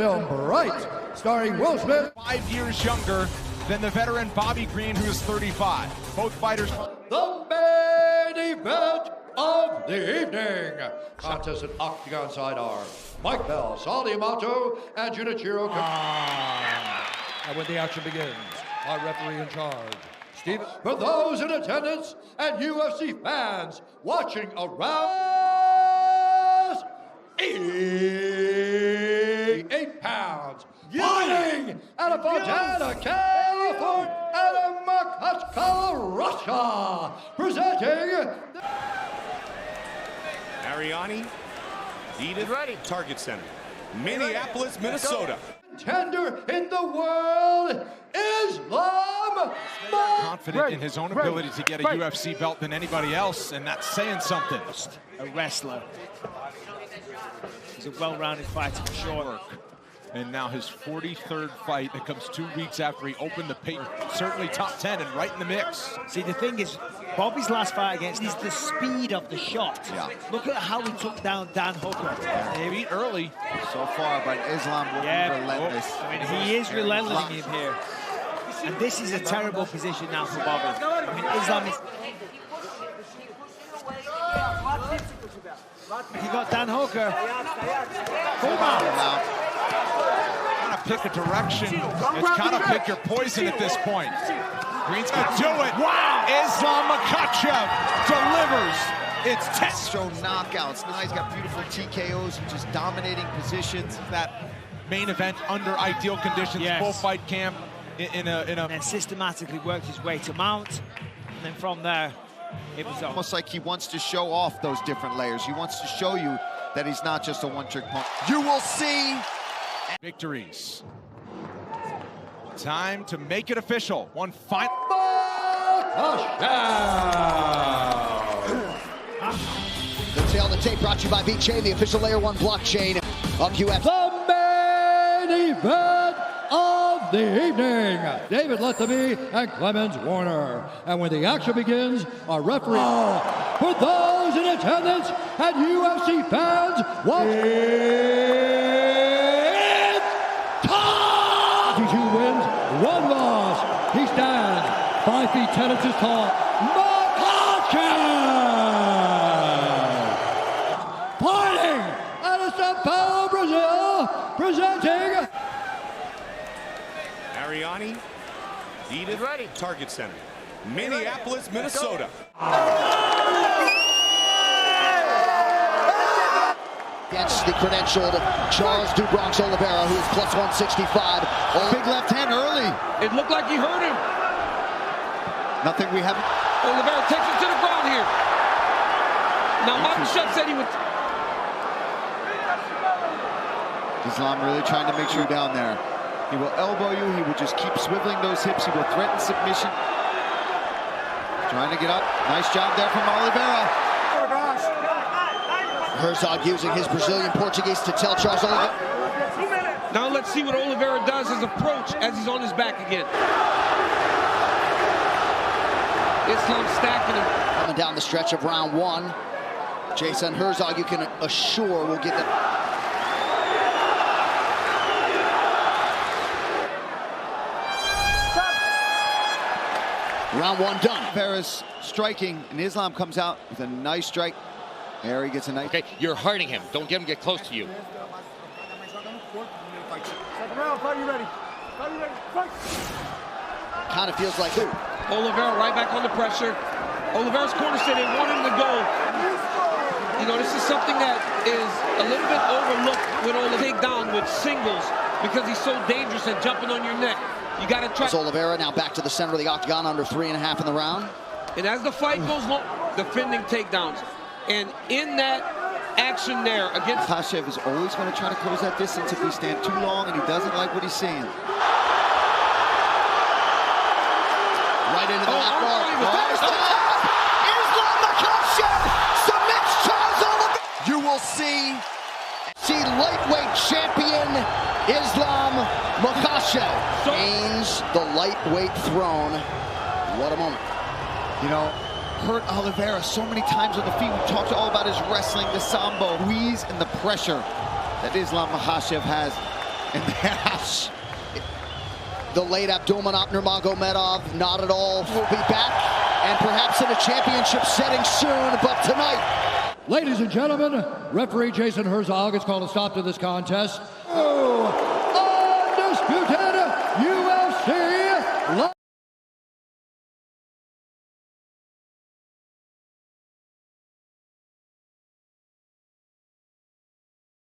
film Bright, starring Will Smith. 5 years younger than the veteran Bobby Green, who is 35. Both fighters. The main event of the evening. Contest at Octagon Sidearm. Mike Bell, Sal D'Amato, and Junichiro. And when the action begins, our referee in charge, Steve. For those in attendance and UFC fans watching around 88 pounds, fighting out of Fontana, California, out of Makhachev, Russia, presenting Ariani, Edith, ready. Target Center, Minneapolis, Minnesota. Contender in the world, Islam. Confident in his own ability to get a UFC belt than anybody else, and that's saying something. A wrestler. He's a well-rounded fighter for sure. And now his 43rd fight that comes 2 weeks after he opened the paint. Certainly top 10 and right in the mix. See, the thing is, Bobby's last fight against is the speed of the shot. Yeah. Look at how he took down Dan Hooker. They beat early so far, but Islam will be relentless. I mean, he is relentless in here. And this is a terrible position now for Bobby. I mean, Islam is... He got Dan Hooker. Full mount. Pick a direction. It's kind of pick your poison at this point. Green's gonna do it. Wow! Islam Makhachev delivers. It's 10. Show knockouts. Now he's got beautiful TKOs and just dominating positions. That main event under ideal conditions. Yes. Full fight camp in a. And then systematically worked his way to mount. And then from there, it was almost like he wants to show off those different layers. He wants to show you that he's not just a one-trick pony. You will see victories. Time to make it official. One final. The tail of the tape brought to you by VeChain, the official Layer 1 blockchain of UFC. The main event of the evening, David Lethaby and Clemens Warner. And when the action begins, our referee, for those in attendance and UFC fans watching, 52 wins, 1 loss. He stands 5 feet 10 inches tall. Makhachev! Fighting out of Sao Paulo, Brazil, presenting Ariani, Edith, ready. Target Center, Minneapolis, Minnesota. Against the credentialed Charles DuBronx Oliveira, who is plus 165. Big left hand early. It looked like he hurt him. Nothing we haven't. Oliveira takes it to the ground here. Now Makhachev said he would. Islam really trying to make sure you're down there. He will elbow you. He will just keep swiveling those hips. He will threaten submission. Trying to get up. Nice job there from Oliveira. Herzog using his Brazilian Portuguese to tell Charles Oliveira. Now let's see what Oliveira does his approach as he's on his back again. Islam stacking him. Coming down the stretch of round 1. Jason Herzog, you can assure, will get the... Round 1 done. Ferris striking, and Islam comes out with a nice strike. There he gets a nice... Okay, you're hurting him. Don't get him get close to you. Kind of feels like... Oliveira right back on the pressure. Oliveira's corner said they want him to go. You know, this is something that is a little bit overlooked with Oliveira take down with singles because he's so dangerous and jumping on your neck. You got to try. Oliveira now back to the center of the octagon, under 3.5 in the round. And as the fight goes long, defending takedowns. And in that action there against... Makhachev is always going to try to close that distance if we stand too long and he doesn't like what he's seeing. Right into the left guard. Islam Makhachev submits Charles Oliveira. You will see lightweight champion Islam Makhachev gains the lightweight throne. What a moment. You know, hurt Oliveira so many times on the feet. We talked all about his wrestling, the sambo, squeeze, and the pressure that Islam Makhachev has. in the house. The late Abdulmanap Nurmagomedov, not at all. Will be back, and perhaps in a championship setting soon, but tonight. Ladies and gentlemen, referee Jason Herzog has called a stop to this contest. Oh,